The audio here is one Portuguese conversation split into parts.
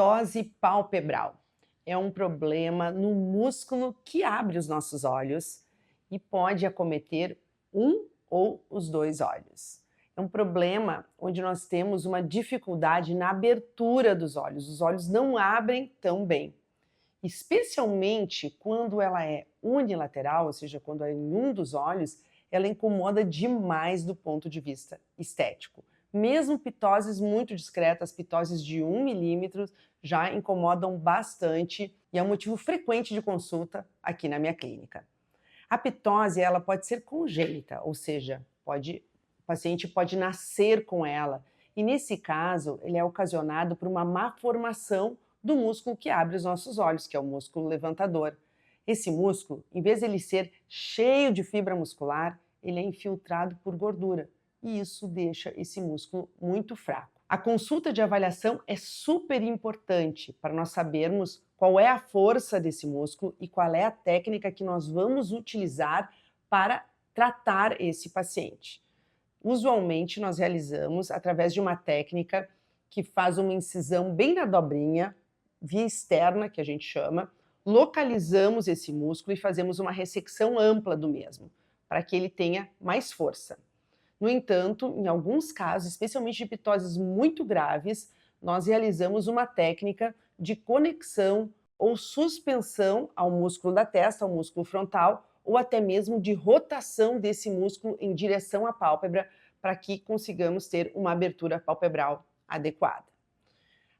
Pitose palpebral é um problema no músculo que abre os nossos olhos e pode acometer um ou os dois olhos. É um problema onde nós temos uma dificuldade na abertura dos olhos. Os olhos não abrem tão bem, especialmente quando ela é unilateral, ou seja, quando é em um dos olhos, ela incomoda demais do ponto de vista estético. Mesmo pitoses muito discretas, pitoses de 1 milímetro, já incomodam bastante e é um motivo frequente de consulta aqui na minha clínica. A pitose ela pode ser congênita, ou seja, o paciente pode nascer com ela, e nesse caso ele é ocasionado por uma má formação do músculo que abre os nossos olhos, que é o músculo levantador. Esse músculo, em vez de ele ser cheio de fibra muscular, ele é infiltrado por gordura, e isso deixa esse músculo muito fraco. A consulta de avaliação é super importante para nós sabermos qual é a força desse músculo e qual é a técnica que nós vamos utilizar para tratar esse paciente. Usualmente nós realizamos através de uma técnica que faz uma incisão bem na dobrinha, via externa, que a gente chama, localizamos esse músculo e fazemos uma ressecção ampla do mesmo, para que ele tenha mais força. No entanto, em alguns casos, especialmente de pitoses muito graves, nós realizamos uma técnica de conexão ou suspensão ao músculo da testa, ao músculo frontal, ou até mesmo de rotação desse músculo em direção à pálpebra, para que consigamos ter uma abertura palpebral adequada.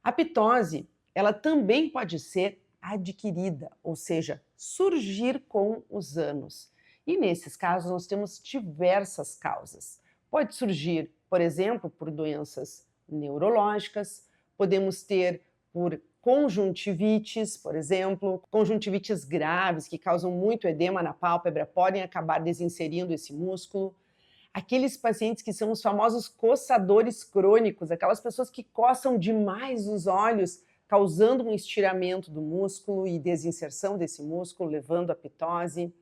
A pitose, ela também pode ser adquirida, ou seja, surgir com os anos. E nesses casos nós temos diversas causas. Pode surgir, por exemplo, por doenças neurológicas, podemos ter por conjuntivites, por exemplo, conjuntivites graves que causam muito edema na pálpebra podem acabar desinserindo esse músculo. Aqueles pacientes que são os famosos coçadores crônicos, aquelas pessoas que coçam demais os olhos, causando um estiramento do músculo e desinserção desse músculo, levando à pitose.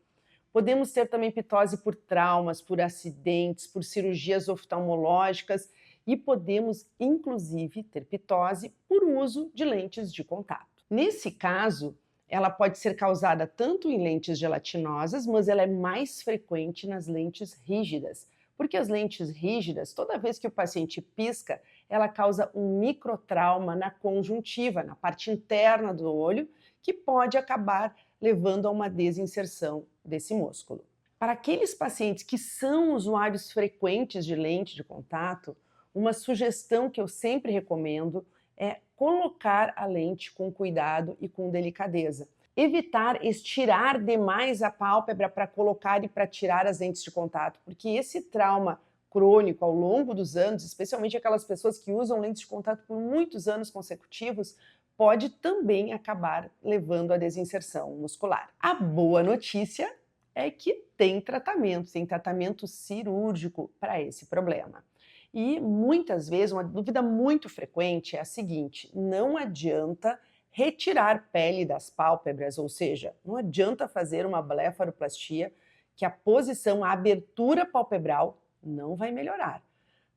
Podemos ter também pitose por traumas, por acidentes, por cirurgias oftalmológicas e podemos, inclusive, ter pitose por uso de lentes de contato. Nesse caso, ela pode ser causada tanto em lentes gelatinosas, mas ela é mais frequente nas lentes rígidas, porque as lentes rígidas, toda vez que o paciente pisca, ela causa um microtrauma na conjuntiva, na parte interna do olho, que pode acabar levando a uma desinserção desse músculo. Para aqueles pacientes que são usuários frequentes de lente de contato, uma sugestão que eu sempre recomendo é colocar a lente com cuidado e com delicadeza. Evitar estirar demais a pálpebra para colocar e para tirar as lentes de contato, porque esse trauma crônico ao longo dos anos, especialmente aquelas pessoas que usam lentes de contato por muitos anos consecutivos, pode também acabar levando à desinserção muscular. A boa notícia é que tem tratamento cirúrgico para esse problema. E muitas vezes, uma dúvida muito frequente é a seguinte: não adianta retirar pele das pálpebras, ou seja, não adianta fazer uma blefaroplastia que a posição, a abertura palpebral não vai melhorar.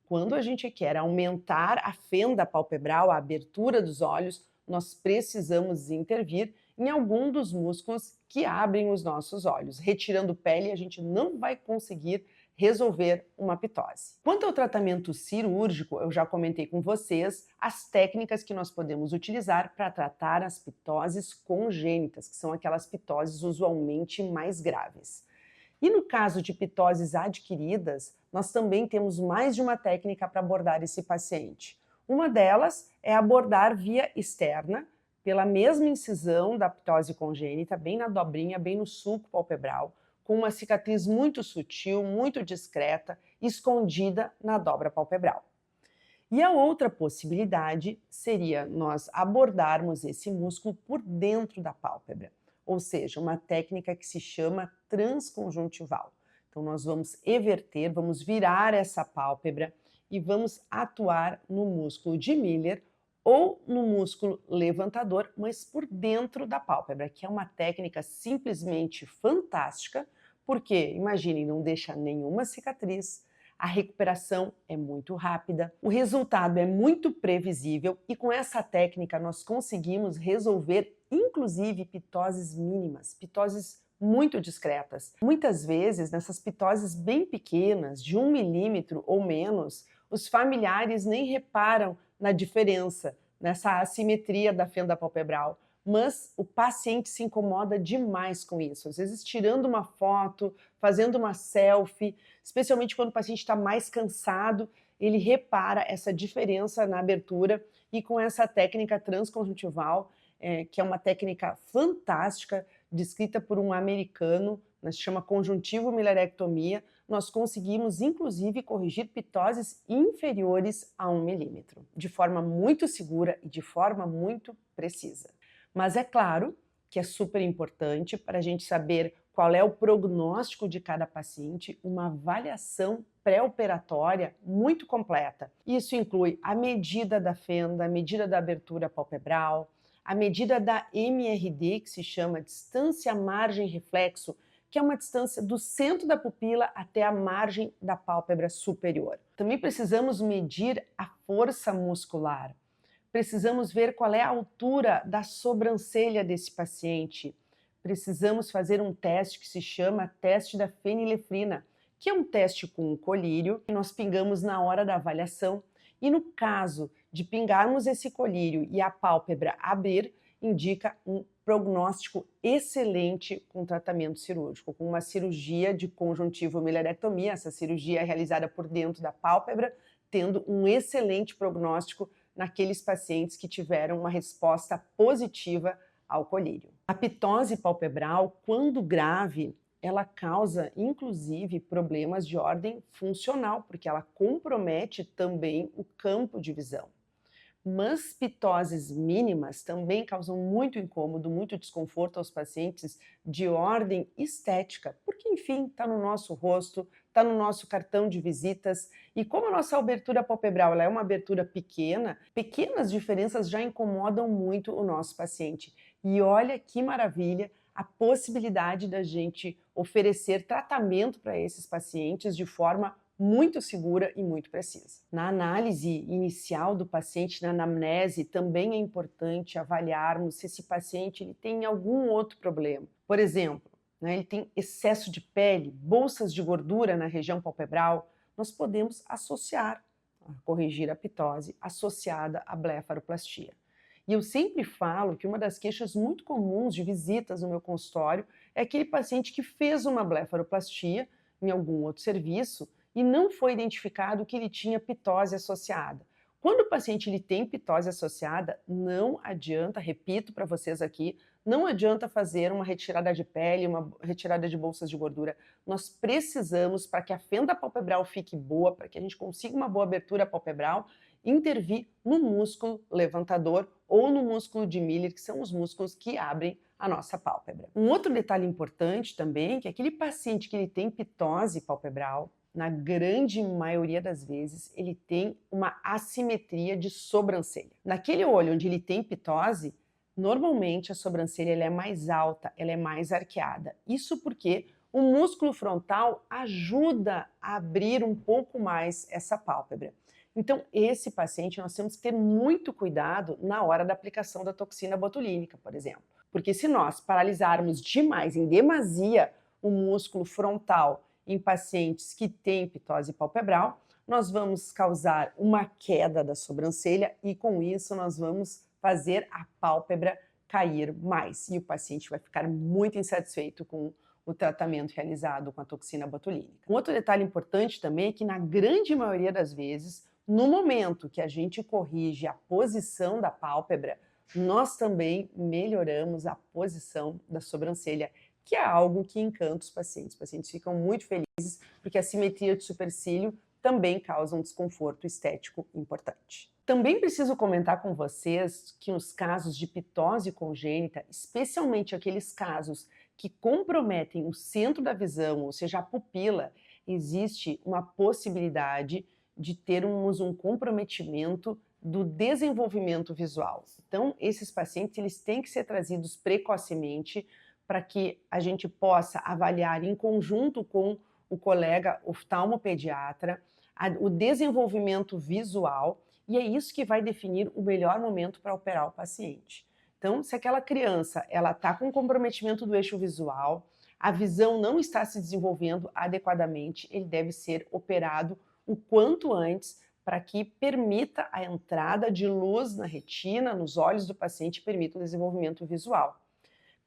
Quando a gente quer aumentar a fenda palpebral, a abertura dos olhos, nós precisamos intervir em algum dos músculos que abrem os nossos olhos. Retirando pele, a gente não vai conseguir resolver uma pitose. Quanto ao tratamento cirúrgico, eu já comentei com vocês as técnicas que nós podemos utilizar para tratar as pitoses congênitas, que são aquelas pitoses usualmente mais graves. E no caso de pitoses adquiridas, nós também temos mais de uma técnica para abordar esse paciente. Uma delas é abordar via externa, pela mesma incisão da pitose congênita, bem na dobrinha, bem no sulco palpebral, com uma cicatriz muito sutil, muito discreta, escondida na dobra palpebral. E a outra possibilidade seria nós abordarmos esse músculo por dentro da pálpebra, ou seja, uma técnica que se chama transconjuntival. Então nós vamos everter, vamos virar essa pálpebra e vamos atuar no músculo de Miller ou no músculo levantador, mas por dentro da pálpebra, que é uma técnica simplesmente fantástica, porque, imaginem, não deixa nenhuma cicatriz, a recuperação é muito rápida, o resultado é muito previsível e com essa técnica nós conseguimos resolver inclusive pitoses mínimas, pitoses muito discretas. Muitas vezes, nessas pitoses bem pequenas, de 1 milímetro ou menos, os familiares nem reparam na diferença, nessa assimetria da fenda palpebral, mas o paciente se incomoda demais com isso, às vezes tirando uma foto, fazendo uma selfie, especialmente quando o paciente está mais cansado, ele repara essa diferença na abertura e com essa técnica transconjuntival, que é uma técnica fantástica, descrita por um americano, se chama conjuntivo milarectomia, nós conseguimos inclusive corrigir pitoses inferiores a 1 milímetro, de forma muito segura e de forma muito precisa. Mas é claro que é super importante para a gente saber qual é o prognóstico de cada paciente, uma avaliação pré-operatória muito completa. Isso inclui a medida da fenda, a medida da abertura palpebral, a medida da MRD, que se chama distância margem reflexo, que é uma distância do centro da pupila até a margem da pálpebra superior. Também precisamos medir a força muscular. Precisamos ver qual é a altura da sobrancelha desse paciente. Precisamos fazer um teste que se chama teste da fenilefrina, que é um teste com um colírio que nós pingamos na hora da avaliação. E no caso de pingarmos esse colírio e a pálpebra abrir, indica um prognóstico excelente com tratamento cirúrgico, com uma cirurgia de conjuntivo milarectomia, essa cirurgia é realizada por dentro da pálpebra, tendo um excelente prognóstico naqueles pacientes que tiveram uma resposta positiva ao colírio. A pitose palpebral, quando grave, ela causa inclusive problemas de ordem funcional, porque ela compromete também o campo de visão. Mas pitoses mínimas também causam muito incômodo, muito desconforto aos pacientes de ordem estética, porque enfim, está no nosso rosto, está no nosso cartão de visitas, e como a nossa abertura palpebral ela é uma abertura pequena, pequenas diferenças já incomodam muito o nosso paciente. E olha que maravilha a possibilidade da gente oferecer tratamento para esses pacientes de forma muito segura e muito precisa. Na análise inicial do paciente, na anamnese, também é importante avaliarmos se esse paciente ele tem algum outro problema. Por exemplo, ele tem excesso de pele, bolsas de gordura na região palpebral, nós podemos associar, corrigir a pitose associada à blefaroplastia. E eu sempre falo que uma das queixas muito comuns de visitas no meu consultório é aquele paciente que fez uma blefaroplastia em algum outro serviço e não foi identificado que ele tinha pitose associada. Quando o paciente ele tem pitose associada, não adianta, repito para vocês aqui, não adianta fazer uma retirada de pele, uma retirada de bolsas de gordura. Nós precisamos, para que a fenda palpebral fique boa, para que a gente consiga uma boa abertura palpebral, intervir no músculo levantador ou no músculo de Miller, que são os músculos que abrem a nossa pálpebra. Um outro detalhe importante também, que aquele paciente que ele tem pitose palpebral, na grande maioria das vezes, ele tem uma assimetria de sobrancelha. Naquele olho onde ele tem pitose, normalmente a sobrancelha ela é mais alta, ela é mais arqueada. Isso porque o músculo frontal ajuda a abrir um pouco mais essa pálpebra. Então, esse paciente nós temos que ter muito cuidado na hora da aplicação da toxina botulínica, por exemplo. Porque se nós paralisarmos demais, em demasia, o músculo frontal em pacientes que têm pitose palpebral, nós vamos causar uma queda da sobrancelha e com isso nós vamos fazer a pálpebra cair mais. E o paciente vai ficar muito insatisfeito com o tratamento realizado com a toxina botulínica. Um outro detalhe importante também é que na grande maioria das vezes, no momento que a gente corrige a posição da pálpebra, nós também melhoramos a posição da sobrancelha, que é algo que encanta os pacientes. Os pacientes ficam muito felizes porque a simetria de supercílio também causa um desconforto estético importante. Também preciso comentar com vocês que nos casos de pitose congênita, especialmente aqueles casos que comprometem o centro da visão, ou seja, a pupila, existe uma possibilidade de termos um comprometimento do desenvolvimento visual. Então, esses pacientes eles têm que ser trazidos precocemente para que a gente possa avaliar em conjunto com o colega oftalmopediatra o desenvolvimento visual, e é isso que vai definir o melhor momento para operar o paciente. Então, se aquela criança ela está com comprometimento do eixo visual, a visão não está se desenvolvendo adequadamente, ele deve ser operado o quanto antes para que permita a entrada de luz na retina, nos olhos do paciente e permita o desenvolvimento visual.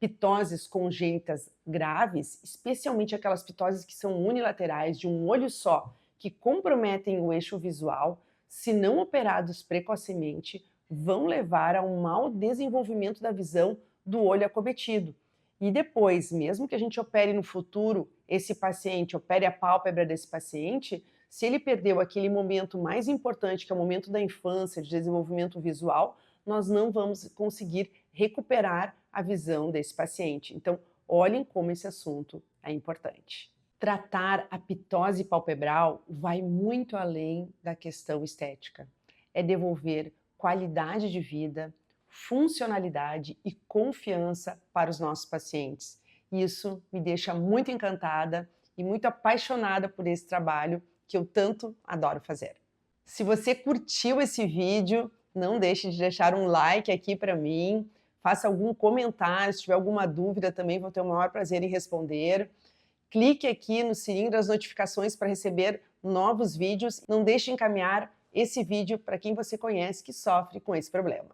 Pitoses congênitas graves, especialmente aquelas pitoses que são unilaterais, de um olho só, que comprometem o eixo visual, se não operados precocemente, vão levar a um mau desenvolvimento da visão do olho acometido. E depois, mesmo que a gente opere no futuro esse paciente, opere a pálpebra desse paciente, se ele perdeu aquele momento mais importante, que é o momento da infância, de desenvolvimento visual, nós não vamos conseguir recuperar a visão desse paciente. Então, olhem como esse assunto é importante. Tratar a pitose palpebral vai muito além da questão estética. É devolver qualidade de vida, funcionalidade e confiança para os nossos pacientes. Isso me deixa muito encantada e muito apaixonada por esse trabalho que eu tanto adoro fazer. Se você curtiu esse vídeo, não deixe de deixar um like aqui para mim, faça algum comentário, se tiver alguma dúvida também vou ter o maior prazer em responder. Clique aqui no sininho das notificações para receber novos vídeos. Não deixe de encaminhar esse vídeo para quem você conhece que sofre com esse problema.